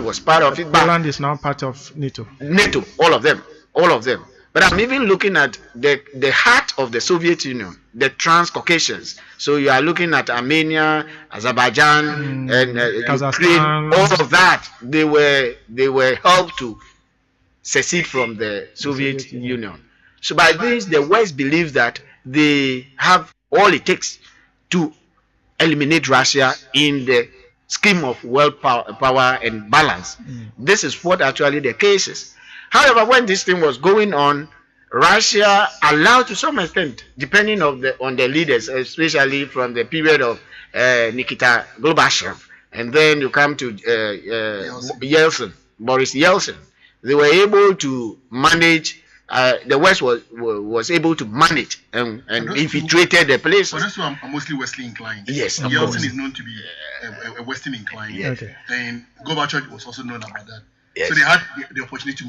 was part of it. Poland is now part of NATO. NATO, all of them. But I'm even looking at the heart of the Soviet Union, the Transcaucasians. So you are looking at Armenia, Azerbaijan, and Ukraine. All of that, they were helped to secede from the Soviet Union. So by this, the West believes that they have all it takes to eliminate Russia in the scheme of world power and balance. This is what actually the case is. However, when this thing was going on, Russia allowed to some extent, depending on the leaders, especially from the period of Nikita Gorbachev, and then you come to Boris Yeltsin. They were able to manage. The West was able to manage and infiltrated the place. For those who are mostly Western inclined, yes, Yeltsin is known to be a Western inclined, and Gorbachev was also known about that. Yes. So they had the opportunity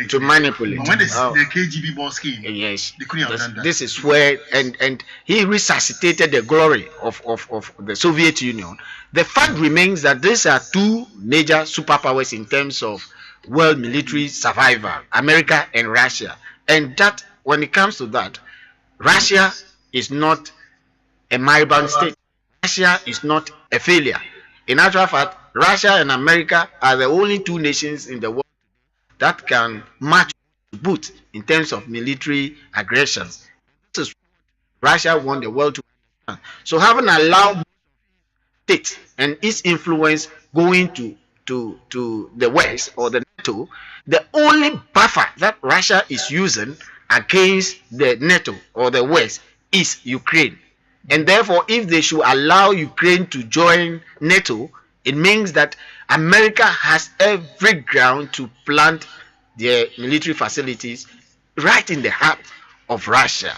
to manipulate. But when the KGB boss came, they couldn't have done that. This is where, and he resuscitated the glory of the Soviet Union. The fact remains that these are two major superpowers in terms of world military survival, America and Russia. And that, when it comes to that, Russia is not a moribund state. Russia is not a failure. In actual fact, Russia and America are the only two nations in the world that can match boot in terms of military aggressions. This is Russia won the world. So having allowed states and its influence going to the West or the NATO, the only buffer that Russia is using against the NATO or the West is Ukraine. And therefore, if they should allow Ukraine to join NATO, it means that America has every ground to plant their military facilities right in the heart of Russia.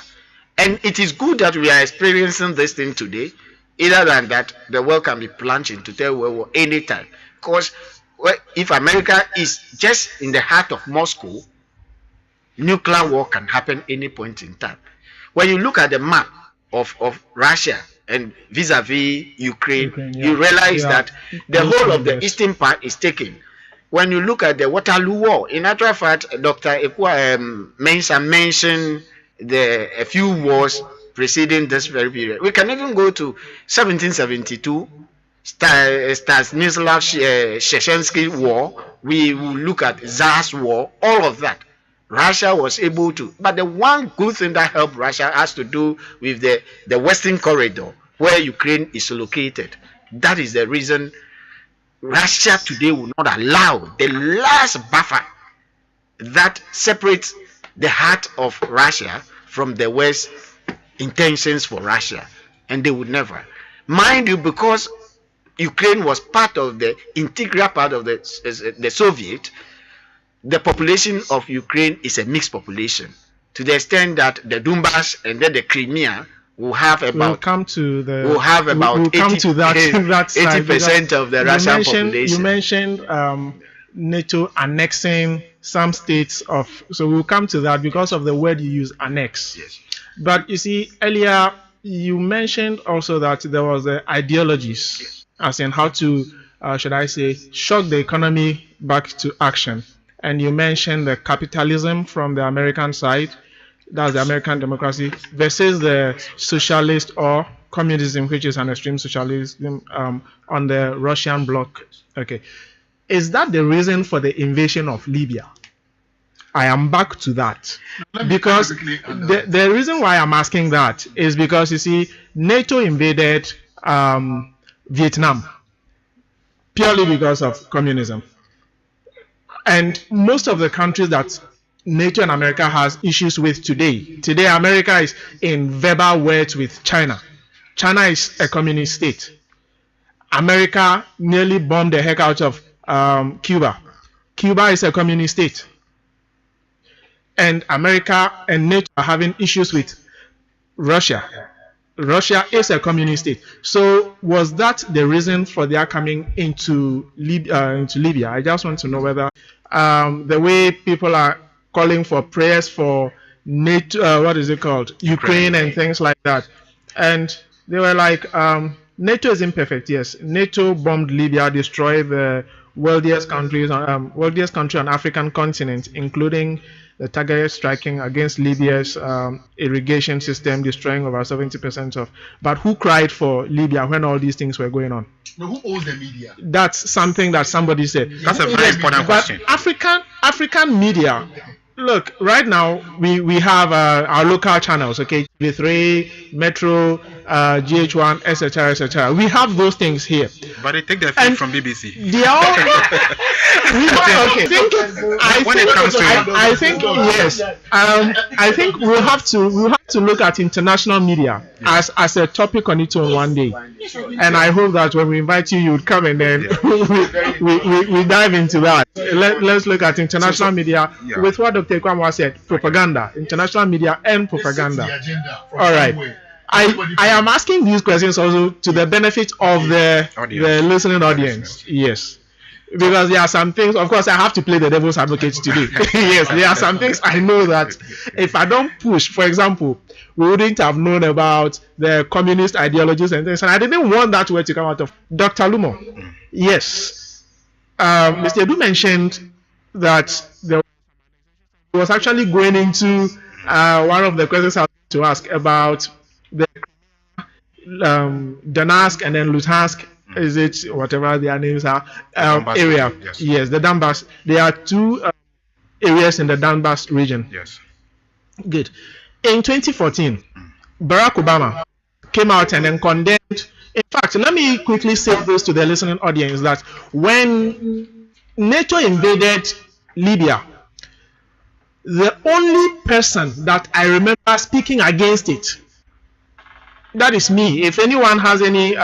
And it is good that we are experiencing this thing today, either than that the world can be plunged into third world war anytime. Because if America is just in the heart of Moscow, nuclear war can happen any point in time. When you look at the map of Russia and vis-a-vis Ukraine, you realize that the whole of the eastern part is taken. When you look at the Waterloo War, in actual fact, Dr. Mensah mentioned a few wars preceding this very period. We can even go to 1772, Stanislavski War. We will look at Tsar's War, all of that. Russia was able to, but the one good thing that helped Russia has to do with the Western corridor where Ukraine is located. That is the reason Russia today will not allow the last buffer that separates the heart of Russia from the West intentions for Russia, and they would never. Mind you, because Ukraine was part of the integral part of the Soviet, the population of Ukraine is a mixed population, to the extent that the Donbass and then the Crimea will have about 80% of the Russian population. You mentioned NATO annexing some states of, so we'll come to that because of the word you use, annex. Yes. But you see, earlier you mentioned also that there was the ideologies, yes, as in how to, should I say, shock the economy back to action. And you mentioned the capitalism from the American side, that's the American democracy, versus the socialist or communism, which is an extreme socialism on the Russian bloc. Okay. Is that the reason for the invasion of Libya? I am back to that. Because the reason why I'm asking that is because, you see, NATO invaded Vietnam purely because of communism. And most of the countries that NATO and America has issues with today, America is in verbal words with China. China is a communist state. America nearly bombed the heck out of Cuba. Cuba is a communist state. And America and NATO are having issues with Russia. Russia is a communist state. So was that the reason for their coming into Libya? I just want to know whether the way people are calling for prayers for NATO, what is it called? Ukraine and things like that. And they were like, NATO is imperfect, yes. NATO bombed Libya, destroyed the wealthiest country on African continent, including the targeted striking against Libya's irrigation system, destroying over 70% of. But who cried for Libya when all these things were going on? No, who owns the media? That's something that somebody said. That's a very important question. African media. Look, right now we have our local channels, okay, TV3, Metro, GH1, etc., etc. We have those things here. But they take their feed from BBC. They are all, I think yes. I think we'll have to look at international media as a topic on its own one day. And I hope that when we invite you, you would come and then we dive into that. Let's look at international media with what Dr. Kwamwa said, propaganda, international media and propaganda. All right. I am asking these questions also to the benefit of the listening audience. Yes. Because there are some things, of course, I have to play the devil's advocate today. Yes, there are some things I know that if I don't push, for example, we wouldn't have known about the communist ideologies and things. And I didn't want that word to come out of Dr. Lumo. Yes. Mr. Edu mentioned that there was actually going into one of the questions I was to ask about the Donetsk and then Luhansk. Is it whatever their names are? Area. Yes, the Donbass. There are two areas in the Donbass region. Yes. Good. In 2014, Barack Obama came out and then condemned. In fact, let me quickly say this to the listening audience that when NATO invaded Libya, the only person that I remember speaking against it, that is me. If anyone has any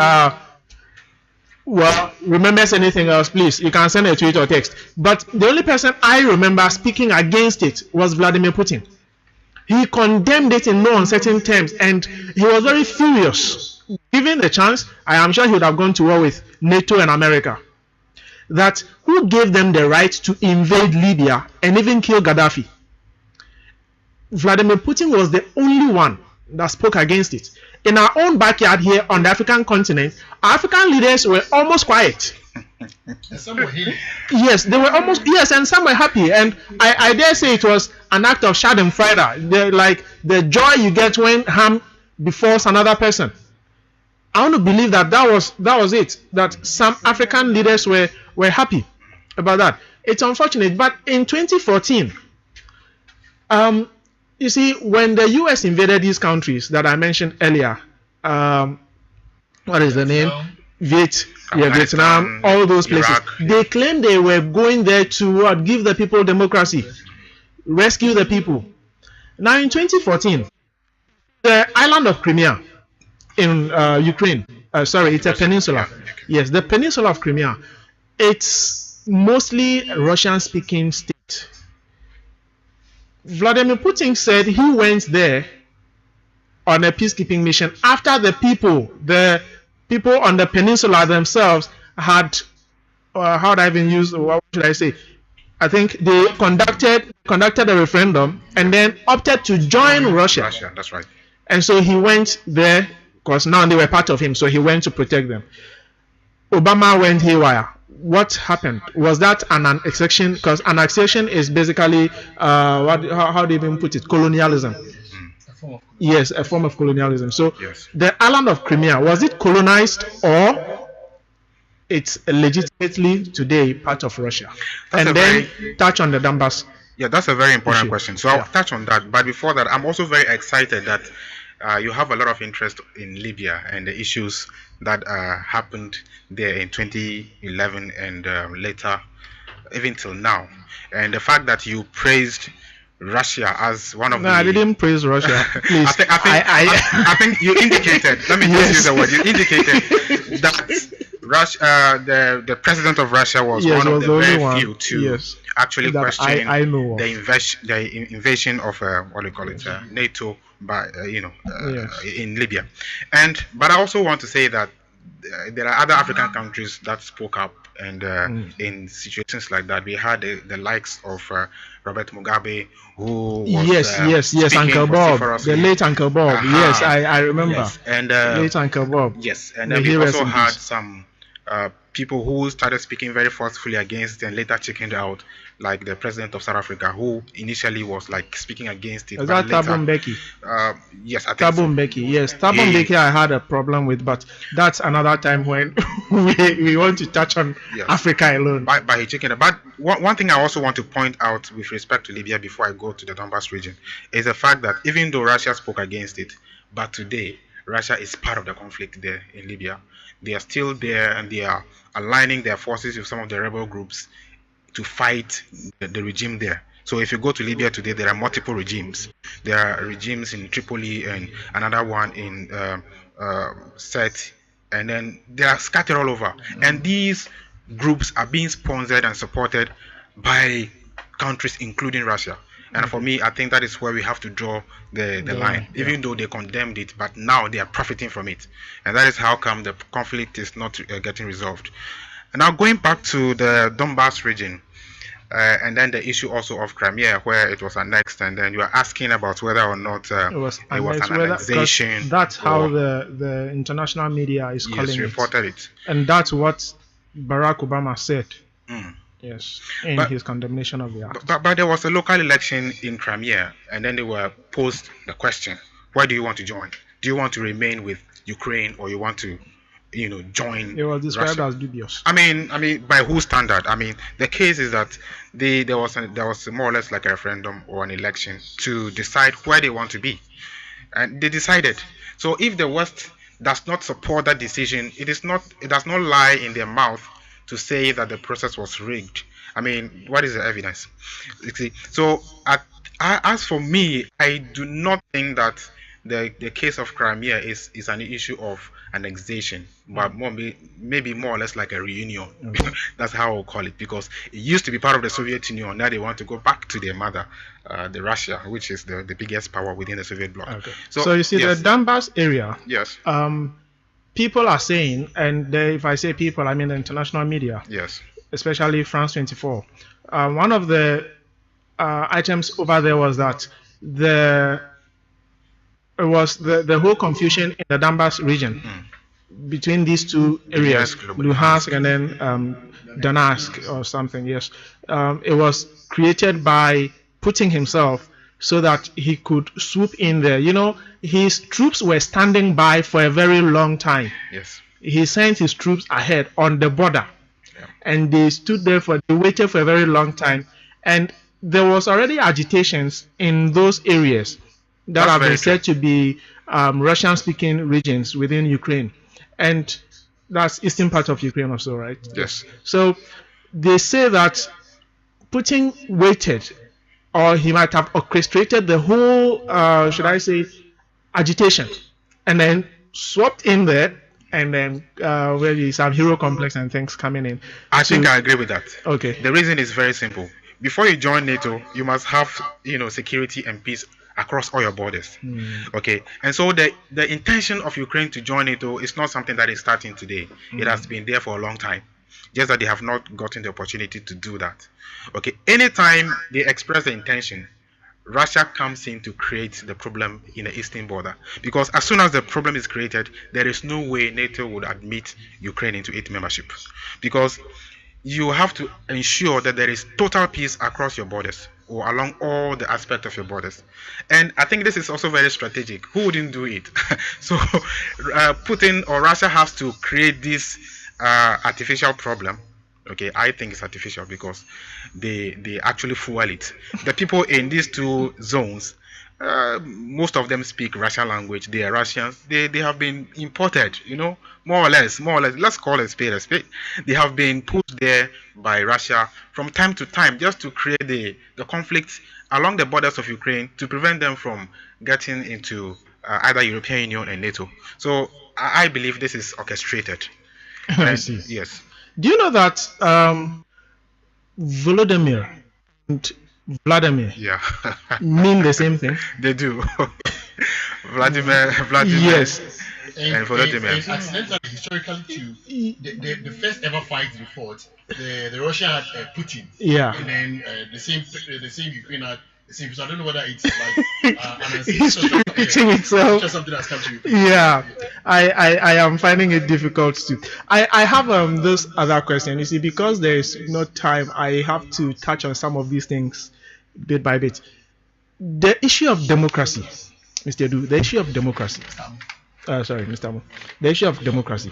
remembers anything else, please, you can send a tweet or text. But the only person I remember speaking against it was Vladimir Putin. He condemned it in no uncertain terms, and he was very furious. Given the chance, I am sure he would have gone to war with NATO and America. That who gave them the right to invade Libya and even kill Gaddafi? Vladimir Putin was the only one that spoke against it. In our own backyard here on the African continent, African leaders were almost quiet. Some were happy. Yes, they were almost, yes, and some were happy. And I dare say it was an act of schadenfreude, like the joy you get when harm befalls another person. I want to believe that was it, that some African leaders were happy about that. It's unfortunate, but in 2014, you see, when the US invaded these countries that I mentioned earlier, what is the name? Vietnam, all those places. Iraq. They claimed they were going there to give the people democracy, rescue the people. Now in 2014, the island of Crimea in Ukraine, it's a peninsula. Yes, the peninsula of Crimea. It's mostly a Russian-speaking state. Vladimir Putin said he went there on a peacekeeping mission after the people on the peninsula themselves had, how would I even use, what should I say? I think they conducted a referendum and then opted to join Russia. That's right. And so he went there because now they were part of him, so he went to protect them. Obama went haywire. What happened? Was that an annexation? Because annexation is basically, how do you even put it? Colonialism. Yes, a form of colonialism. So the island of Crimea, was it colonized or it's legitimately today part of Russia? And then touch on the Donbass. Yeah, that's a very important question. So I'll touch on that. But before that, I'm also very excited that you have a lot of interest in Libya and the issues that happened there in 2011 and later, even till now. And the fact that you praised Russia as one of the... No, I didn't praise Russia. Please. I think you indicated, let me just use the word, you indicated that Russia, the president of Russia was one of the very few to actually question the invasion of, what do you call it, NATO by, in Libya. But I also want to say that there are other African countries that spoke up, and in situations like that, we had the likes of Robert Mugabe, who was Uncle Bob, the late Uncle Bob. Yes, I remember. Yes. And late Uncle Bob. Yes, and then we also had some people who started speaking very forcefully against it and later chickened out, like the president of South Africa, who initially was like speaking against it. Is that Thabo Mbeki? Yes, I think Thabo Mbeki. Yes, Thabo Mbeki I had a problem with, but that's another time when we want to touch on Africa alone. By chickened. But one thing I also want to point out with respect to Libya before I go to the Donbass region is the fact that even though Russia spoke against it, but today Russia is part of the conflict there in Libya. They are still there and they are aligning their forces with some of the rebel groups to fight the regime there. So if you go to Libya today, there are multiple regimes. There are regimes in Tripoli and another one in Sirte, and then they are scattered all over. And these groups are being sponsored and supported by countries including Russia. And for me, I think that is where we have to draw the line, even though they condemned it, but now they are profiting from it. And that is how come the conflict is not getting resolved. And now going back to the Donbass region, and then the issue also of Crimea, where it was annexed, and then you are asking about whether or not it was an annexation. That's how the international media is calling it. Reported it. And that's what Barack Obama said. Yes, in his condemnation of the act. But there was a local election in Crimea, and then they were posed the question: why do you want to join? Do you want to remain with Ukraine, or you want to, join? It was described as dubious. I mean, by whose standard? I mean, the case is that there was more or less like a referendum or an election to decide where they want to be, and they decided. So if the West does not support that decision, it does not lie in their mouth to say that the process was rigged. I mean, what is the evidence? So, as for me, I do not think that the case of Crimea is an issue of annexation, but maybe more or less like a reunion. That's how I'll call it, because it used to be part of the Soviet Union. Now they want to go back to their mother, the Russia, which is the biggest power within the Soviet bloc. Okay. So you see, the Donbass area. Yes. People are saying, and if I say people, I mean the international media. Yes. Especially France 24. One of the items over there was that the whole confusion in the Donbass region between these two areas, Luhansk and then Donetsk or something. Yes, it was created by Putin himself, so that he could swoop in there. His troops were standing by for a very long time. Yes. He sent his troops ahead on the border, and they stood there they waited for a very long time. And there was already agitations in those areas that have been said to be Russian-speaking regions within Ukraine, and that's eastern part of Ukraine also, right? Yes. So they say that Putin waited, or he might have orchestrated the whole, should I say, agitation, and then swapped in there, and then where you have hero complex and things coming in. I think I agree with that. Okay. The reason is very simple. Before you join NATO, you must have, security and peace across all your borders. Okay. And so the intention of Ukraine to join NATO is not something that is starting today. It has been there for a long time. Just that they have not gotten the opportunity to do that. Okay. Anytime they express the intention, Russia comes in to create the problem in the eastern border. Because as soon as the problem is created, there is no way NATO would admit Ukraine into its membership. Because you have to ensure that there is total peace across your borders, or along all the aspects of your borders. And I think this is also very strategic. Who wouldn't do it? So Putin or Russia has to create this artificial problem. Okay, I think it's artificial because they actually fuel it. The people in these two zones, most of them speak Russian language. They are Russians. They have been imported, more or less. Let's call it spade a spade. They have been put there by Russia from time to time just to create the conflict along the borders of Ukraine to prevent them from getting into either European Union and NATO. So I believe this is orchestrated. I see. Yes. Do you know that Volodymyr and Vladimir mean the same thing? They do. Vladimir. Yes. And Volodymyr. And accidentally, historically too, the first ever fight they fought, the Russia had Putin. Yeah. And then the same Ukraine had See, because I don't know whether it's like it's repeating itself. Just something that's come to you. Yeah, I am finding it difficult to. I have this other question. You see, because there is no time, I have to touch on some of these things bit by bit. The issue of democracy, Mr. Edu, the issue of democracy. Sorry, Mr. Amo. The issue of democracy.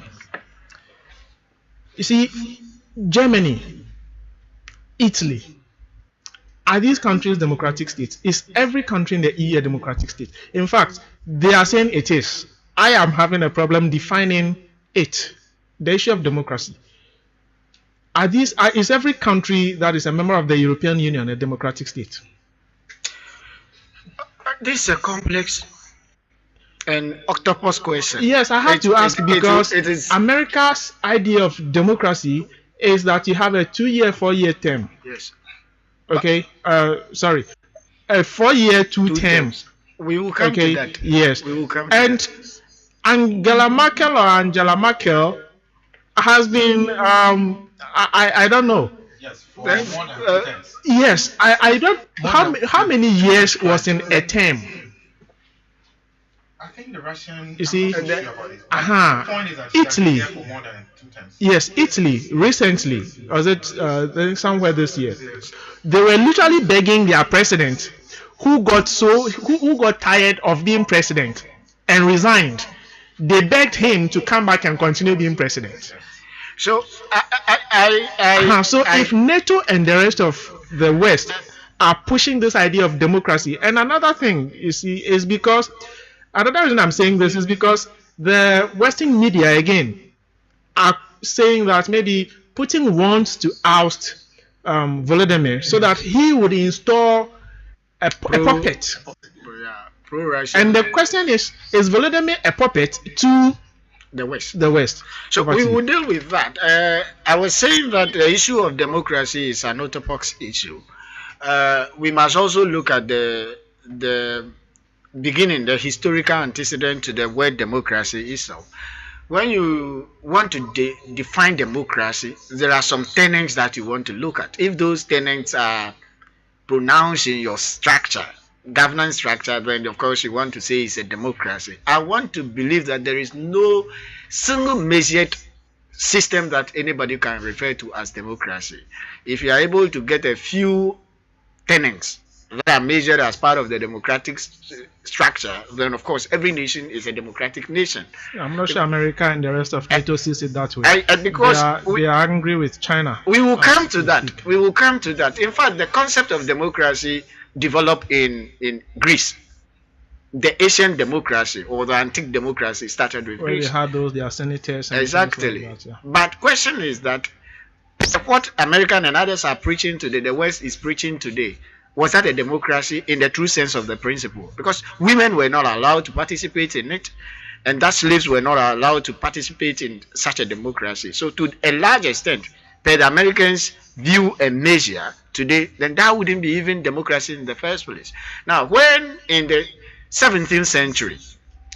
You see, Germany, Italy, are these countries democratic states? Is every country in the EU a democratic state? In fact, they are saying it is. I am having a problem defining it. The issue of democracy. Is every country that is a member of the European Union a democratic state? This is a complex and octopus question. Yes, I have to ask because it is America's idea of democracy is that you have a 2-year, 4-year term. Yes. Okay, sorry, a 4-year, 2 terms. We will come to that. Yes, we will come to and that. Angela Merkel has been, I don't know. Yes, for more than 2 terms. Yes, I don't. How many years was in a term? I think the Russian. You see, Italy. For more than 2 terms. Yes, Italy recently, was it somewhere this year? They were literally begging their president, who got tired of being president and resigned. They begged him to come back and continue being president. So, if NATO and the rest of the West are pushing this idea of democracy, and another thing you see is because another reason I'm saying this is because the Western media again are saying that maybe Putin wants to oust Volodymyr so that he would install a puppet. Pro-Russian. And the question is Volodymyr a puppet to the West? The West. So we will deal with that. I was saying that the issue of democracy is an orthodox issue. We must also look at the beginning, the historical antecedent to the word democracy itself. When you want to define democracy, there are some tenets that you want to look at. If those tenets are pronounced in your structure, governance structure, then of course you want to say it's a democracy. I want to believe that there is no single measured system that anybody can refer to as democracy. If you are able to get a few tenets that are measured as part of the democratic structure, then of course every nation is a democratic nation. I'm not sure America and the rest of NATO sees it that way. Because they are angry with China. We will come to that. We will come to that. In fact, the concept of democracy developed in Greece. The ancient democracy or the antique democracy started with Greece. We had those, their senators. And exactly. Like that, yeah. But question is that what American and others are preaching today, the West is preaching today, was that a democracy in the true sense of the principle? Because women were not allowed to participate in it, and that slaves were not allowed to participate in such a democracy. So to a large extent, per the Americans' view and measure today, then that wouldn't be even democracy in the first place. Now, when in the 17th century,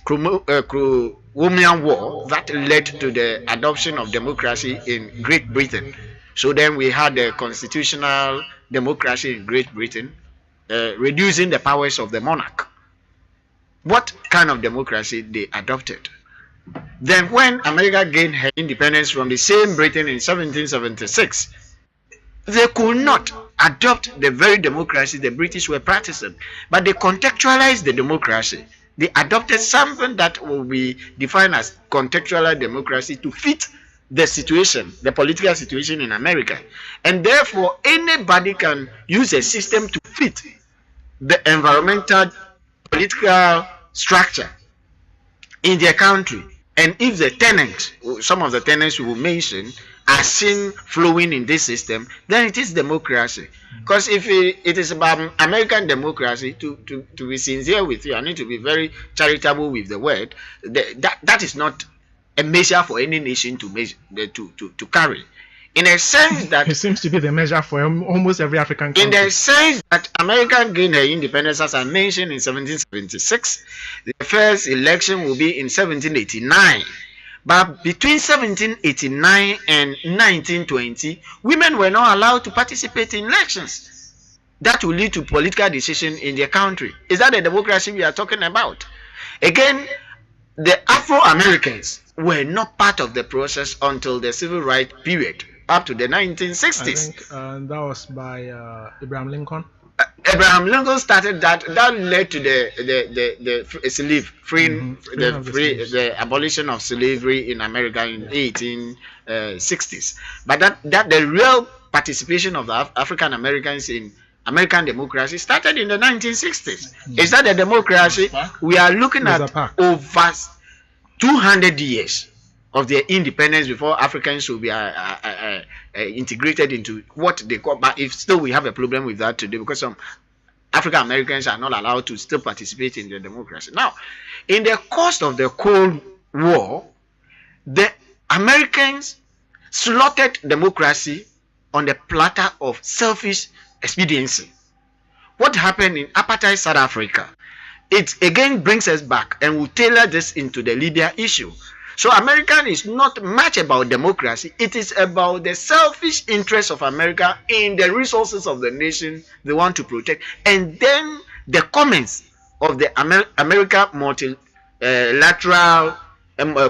Crimean War, that led to the adoption of democracy in Great Britain. So then we had the constitutional democracy in Great Britain, reducing the powers of the monarch. What kind of democracy they adopted? Then when America gained her independence from the same Britain in 1776, they could not adopt the very democracy the British were practicing, but they contextualized the democracy. They adopted something that will be defined as contextual democracy to fit the situation, the political situation in America. And therefore, anybody can use a system to fit the environmental political structure in their country. And if the tenants, some of the tenants we will mention, are seen flowing in this system, then it is democracy. Because if it is about American democracy, to be sincere with you, I need to be very charitable with the word, that is not a measure for any nation to measure, to carry. In a sense that it seems to be the measure for almost every African country. In the sense that America gained her independence, as I mentioned, in 1776, the first election will be in 1789. But between 1789 and 1920, women were not allowed to participate in elections. that will lead to political decision in their country. Is that the democracy we are talking about? Again, the Afro-Americans were not part of the process until the civil rights period, up to the 1960s. I think that was by Abraham Lincoln. Abraham Lincoln started that. That led to the abolition of slavery in America in 1860s. But that the real participation of the African Americans in American democracy started in the 1960s. Is that the democracy? We are looking at over 200 years of their independence before Africans should be integrated into what they call. But if still we have a problem with that today, because some African Americans are not allowed to still participate in the democracy. Now, in the course of the Cold War, the Americans slaughtered democracy on the platter of selfish expediency. What happened in apartheid South Africa? It again brings us back, and we'll tailor this into the Libya issue. So America is not much about democracy. It is about the selfish interests of America in the resources of the nation they want to protect. And then the comments of the America multilateral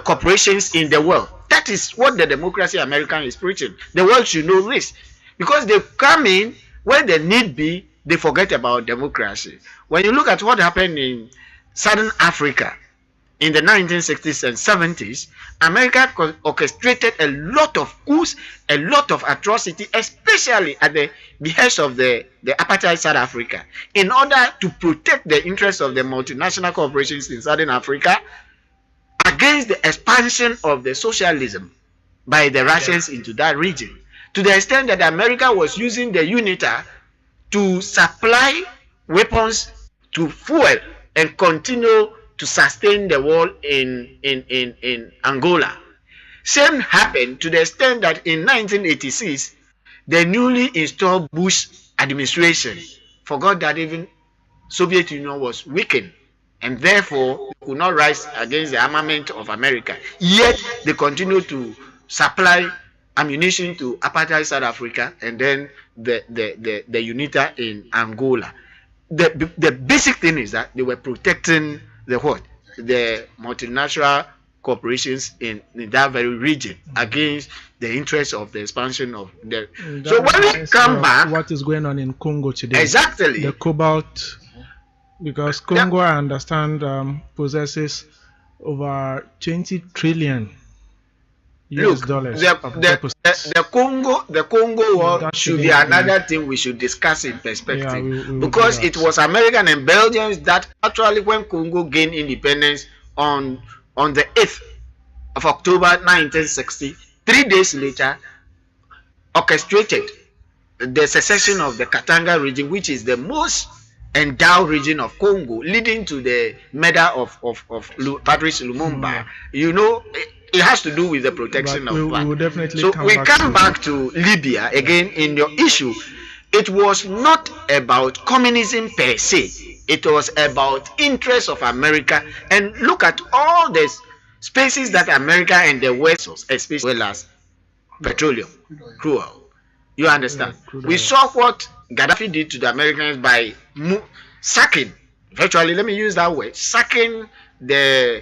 corporations in the world. That is what the democracy American is preaching. The world should know this. Because they come in when the need be, they forget about democracy. When you look at what happened in Southern Africa, in the 1960s and 70s, America orchestrated a lot of coups, a lot of atrocity, especially at the behest of the apartheid South Africa, in order to protect the interests of the multinational corporations in Southern Africa against the expansion of the socialism by the Russians into that region. To the extent that America was using the UNITA to supply weapons to fuel and continue to sustain the war in Angola. Same happened to the extent that in 1986, the newly installed Bush administration forgot that even Soviet Union was weakened, and therefore could not rise against the armament of America. Yet they continue to supply ammunition to apartheid South Africa and then the UNITA in Angola. The basic thing is that they were protecting the what? The multinational corporations in that very region against the interests of the expansion of the. So when we come back, what is going on in Congo today? Exactly. The cobalt, because Congo, I understand, possesses over 20 trillion US dollars. The Congo war should be another thing we should discuss in perspective, because it was American and Belgians that actually, when Congo gained independence on the 8th of October 1960, 3 days later, orchestrated the secession of the Katanga region, which is the most endowed region of Congo, leading to the murder of Patrice Lumumba. You know, it has to do with the protection of land. So we come back to Libya again in your issue. It was not about communism per se. It was about interests of America. And look at all the spaces that America and the West, especially as well as petroleum, crude oil. You understand? We saw what Gaddafi did to the Americans by sacking, virtually, let me use that word, sacking the